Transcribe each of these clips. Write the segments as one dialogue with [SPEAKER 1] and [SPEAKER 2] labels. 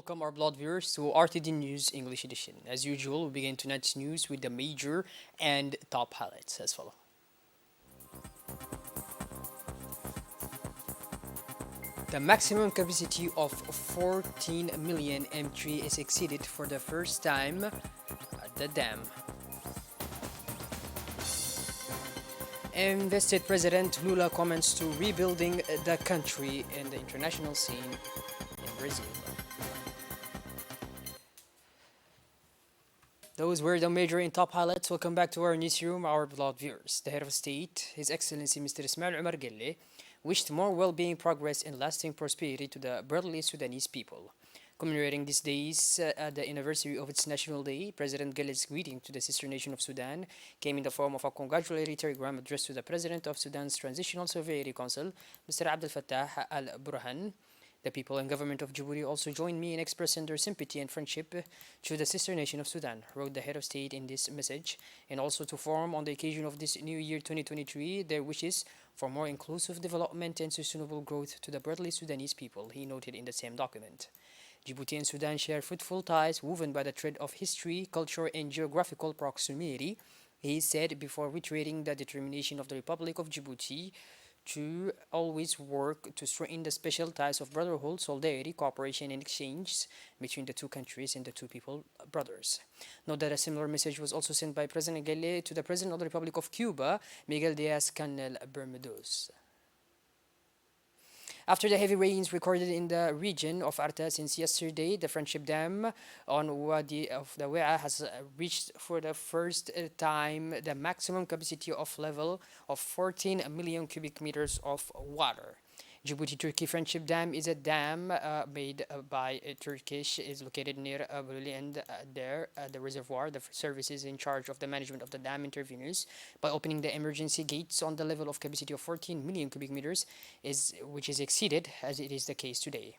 [SPEAKER 1] welcome our blood viewers to RTD News English Edition. As usual, we begin tonight's news with the major and top highlights as follows. The maximum capacity of 14 million M3 is exceeded for the first time at the dam. Invested President Lula comments to rebuilding the country in the international scene in Brazil. Those were the major and top highlights. Welcome back to our newsroom, our beloved viewers. The head of state, His Excellency Mr. Ismail Omar Gelle, wished more well-being, progress, and lasting prosperity to the brotherly Sudanese people. Commemorating these days at the anniversary of its National Day, President Gelle's greeting to the sister nation of Sudan came in the form of a congratulatory telegram addressed to the President of Sudan's Transitional Sovereignty Council, Mr. Abdel Fattah al-Burhan. The people and government of Djibouti also joined me in expressing their sympathy and friendship to the sister nation of Sudan, wrote the head of state in this message, and also to form on the occasion of this new year 2023 their wishes for more inclusive development and sustainable growth to the brotherly Sudanese people, he noted in the same document. Djibouti and Sudan share fruitful ties woven by the thread of history, culture, and geographical proximity, he said before reiterating the determination of the Republic of Djibouti to always work to strengthen the special ties of brotherhood, solidarity, cooperation, and exchange between the two countries and the two people brothers. Note that a similar message was also sent by President Gelle to the President of the Republic of Cuba, Miguel Diaz-Canel Bermudez. After the heavy rains recorded in the region of Arta since yesterday, the Friendship Dam on Wadi of the Wea has reached for the first time the maximum capacity of level of 14 million cubic meters of water. Djibouti-Turkey Friendship Dam is a dam made by Turkish, is located near Bululi, and there the reservoir, the service is in charge of the management of the dam interveners by opening the emergency gates on the level of capacity of 14 million cubic meters, which is exceeded as it is the case today.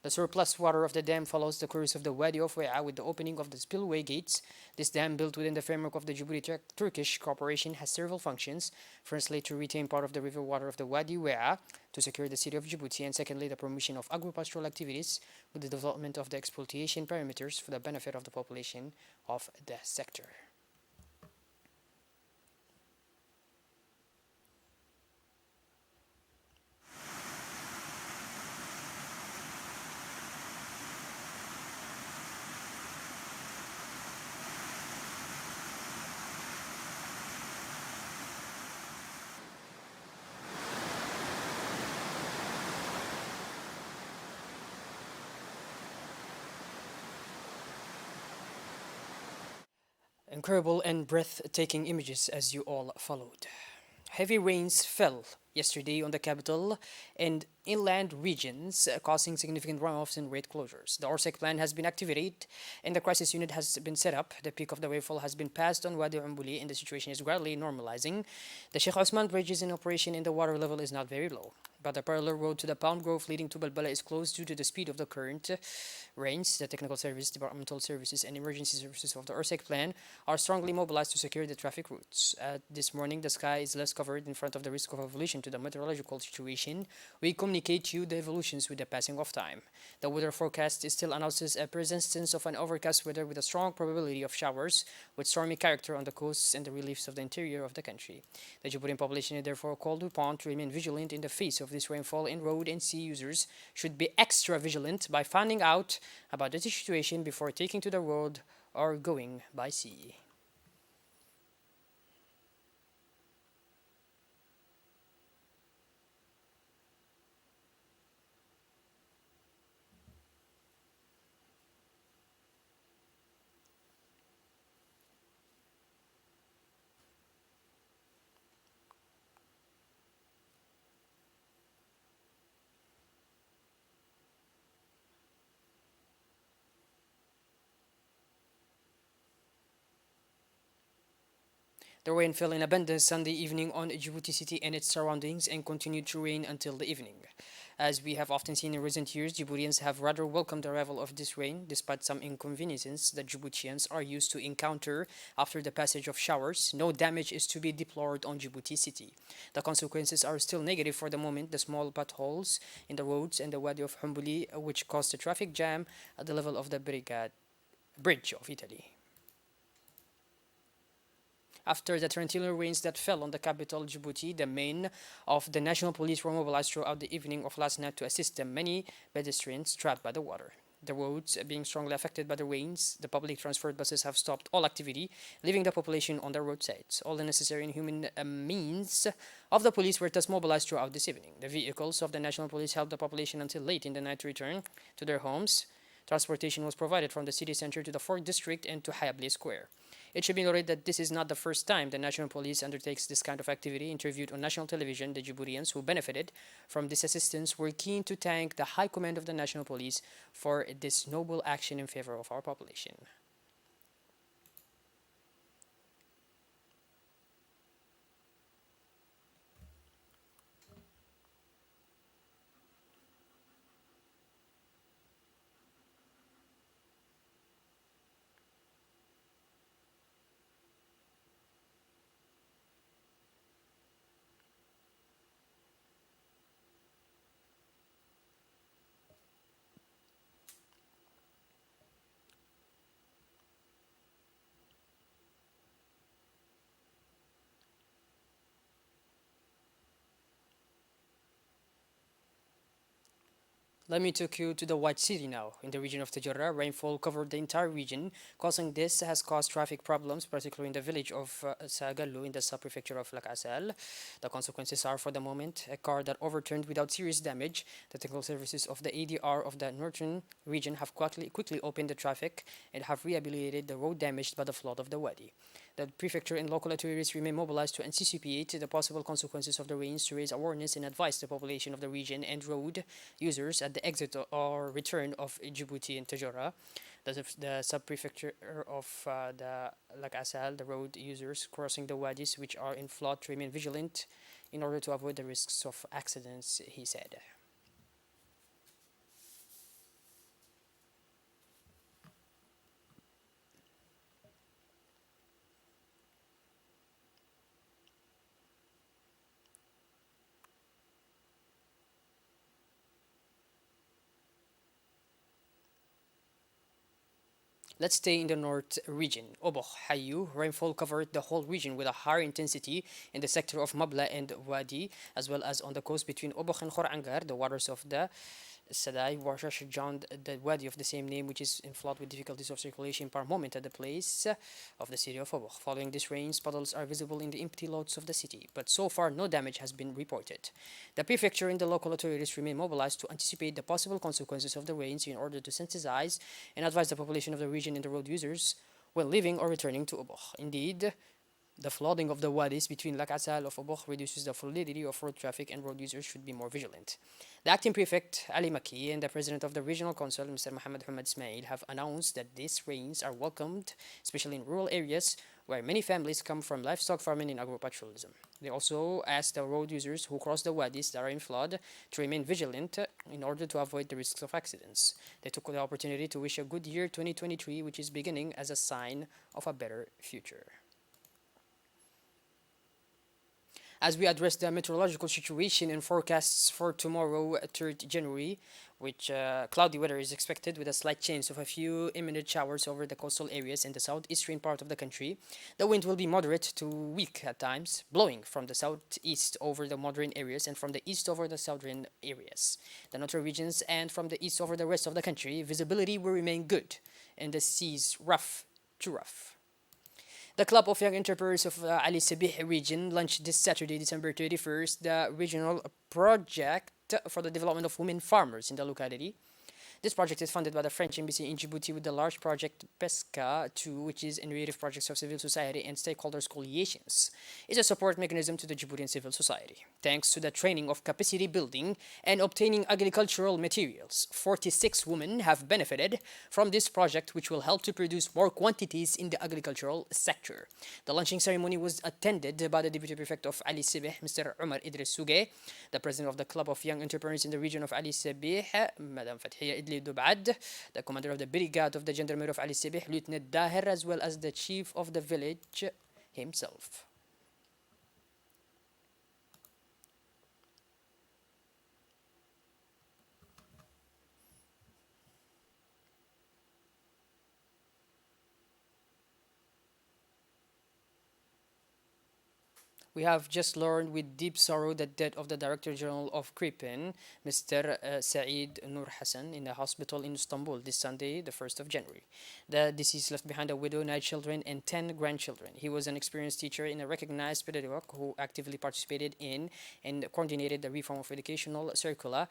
[SPEAKER 1] The surplus water of the dam follows the course of the Wadi of Wea with the opening of the spillway gates. This dam, built within the framework of the Djibouti-Turkish cooperation, has several functions. Firstly, to retain part of the river water of the Wadi Wea to secure the city of Djibouti, and secondly, the promotion of agricultural activities with the development of the exploitation parameters for the benefit of the population of the sector. Incredible and breathtaking images as you all followed. Heavy rains fell yesterday on the capital and inland regions, causing significant runoffs and road closures. The ORSEC plan has been activated and the crisis unit has been set up. The peak of the rainfall has been passed on Wadi Umbuli and the situation is gradually normalizing. The Sheikh Osman Bridge is in operation and the water level is not very low. But the parallel road to the Palm Grove leading to Balbala is closed due to the speed of the current rains. The technical service, departmental services, and emergency services of the ORSEC plan are strongly mobilized to secure the traffic routes. This morning, the sky is less covered in front of the risk of evolution to the meteorological situation. We communicate to you the evolutions with the passing of time. The weather forecast still announces a persistence of an overcast weather with a strong probability of showers with stormy character on the coasts and the reliefs of the interior of the country. The Djiboutian population is therefore called upon to remain vigilant in the face of this rainfall, and road and sea users should be extra vigilant by finding out about the situation before taking to the road or going by sea. The rain fell in abundance Sunday evening on Djibouti city and its surroundings and continued to rain until the evening. As we have often seen in recent years, Djiboutians have rather welcomed the arrival of this rain, despite some inconveniences that Djiboutians are used to encounter after the passage of showers. No damage is to be deplored on Djibouti city. The consequences are still negative for the moment. The small potholes in the roads and the Wadi of Humbuli, which caused a traffic jam at the level of the Brigade Bridge of Italy. After the torrential rains that fell on the capital, Djibouti, the men of the national police were mobilized throughout the evening of last night to assist the many pedestrians trapped by the water. The roads being strongly affected by the rains, the public transport buses have stopped all activity, leaving the population on the roadsides. All the necessary and human means of the police were thus mobilized throughout this evening. The vehicles of the national police helped the population until late in the night to return to their homes. Transportation was provided from the city center to the 4th district and to Hayable Square. It should be noted that this is not the first time the National Police undertakes this kind of activity. Interviewed on national television, the Djiboutians who benefited from this assistance were keen to thank the High Command of the National Police for this noble action in favor of our population. Let me take you to the White City now. In the region of Tajarrah, rainfall covered the entire region. Causing this has caused traffic problems, particularly in the village of Sagallo in the sub-prefecture of Lakasal. The consequences are, for the moment, a car that overturned without serious damage. The technical services of the ADR of the northern region have quickly opened the traffic and have rehabilitated the road damaged by the flood of the Wadi. The prefecture and local authorities remain mobilized to anticipate the possible consequences of the rains, to raise awareness and advise the population of the region and road users at the exit or return of Djibouti and Tajora. The sub-prefecture of the Lakasal, the road users crossing the wadis which are in flood, to remain vigilant in order to avoid the risks of accidents, he said. Let's stay in the north region. Oboh, Hayu, rainfall covered the whole region with a higher intensity in the sector of Mabla and Wadi, as well as on the coast between Oboh and Khorangar. The waters of the Sadai Warshash joined the Wadi of the same name, which is in flood with difficulties of circulation per moment at the place of the city of Oboh. Following these rains, puddles are visible in the empty lots of the city, but so far no damage has been reported. The prefecture and the local authorities remain mobilized to anticipate the possible consequences of the rains in order to sensitize and advise the population of the region and the road users when leaving or returning to Oboh. Indeed, the flooding of the wadis between Lakasal of Oboh reduces the fluidity of road traffic, and road users should be more vigilant. The acting prefect, Ali Maki, and the president of the regional council, Mr. Mohammed Hamad Ismail, have announced that these rains are welcomed, especially in rural areas where many families come from livestock farming and agro-pastoralism. They also asked the road users who cross the wadis that are in flood to remain vigilant in order to avoid the risks of accidents. They took the opportunity to wish a good year 2023, which is beginning, as a sign of a better future. As we address the meteorological situation and forecasts for tomorrow, 3rd January, which cloudy weather is expected with a slight chance of a few imminent showers over the coastal areas in the southeastern part of the country. The wind will be moderate to weak at times, blowing from the southeast over the modern areas and from the east over the southern areas. The northern regions and from the east over the rest of the country, visibility will remain good and the seas rough to rough. The Club of Young Entrepreneurs of Ali Sabih region launched this Saturday, December 31st, the regional project for the development of women farmers in the locality. This project is funded by the French Embassy in Djibouti with the large project PESCA 2, which is innovative projects of civil society and stakeholders coalitions. It's a support mechanism to the Djiboutian civil society. Thanks to the training of capacity building and obtaining agricultural materials, 46 women have benefited from this project, which will help to produce more quantities in the agricultural sector. The launching ceremony was attended by the Deputy Prefect of Ali Sibeh, Mr. Omar Idris Souge, the President of the Club of Young Entrepreneurs in the region of Ali Sibeh, Madam Fathiya Idli Dubad, the Commander of the Brigade of the Gendarmerie of Ali Sibeh, Lieutenant Daher, as well as the Chief of the village himself. We have just learned with deep sorrow the death of the Director General of Kripen, Mr. Saeed Nur Hassan, in a hospital in Istanbul this Sunday, the 1st of January. The deceased left behind a widow, 9 children, and 10 grandchildren. He was an experienced teacher and a recognized pedagogue who actively participated in and coordinated the reform of educational circula.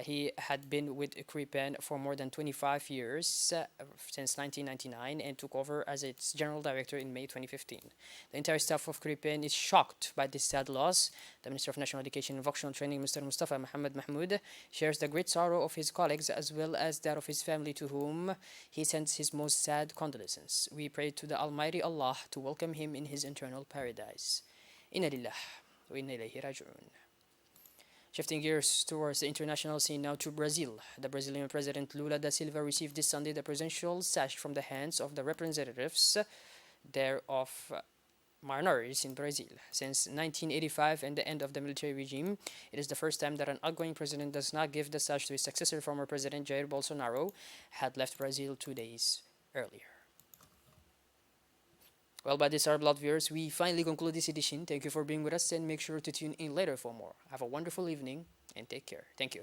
[SPEAKER 1] He had been with Kripen for more than 25 years, since 1999, and took over as its general director in May 2015. The entire staff of Kripen is shocked by this sad loss. The Minister of National Education and Vocational Training, Mr. Mustafa Mohammed Mahmoud, shares the great sorrow of his colleagues as well as that of his family, to whom he sends his most sad condolences. We pray to the Almighty Allah to welcome him in his eternal paradise. Inna lillah wa inna ilayhi raji'un. Shifting gears towards the international scene now to Brazil. The Brazilian President Lula da Silva received this Sunday the presidential sash from the hands of the representatives there of minorities in Brazil. Since 1985 and the end of the military regime, it is the first time that an outgoing president does not give the sash to his successor. Former President Jair Bolsonaro had left Brazil 2 days earlier. Well, by this, our beloved viewers, we finally conclude this edition. Thank you for being with us, and make sure to tune in later for more. Have a wonderful evening and take care. Thank you.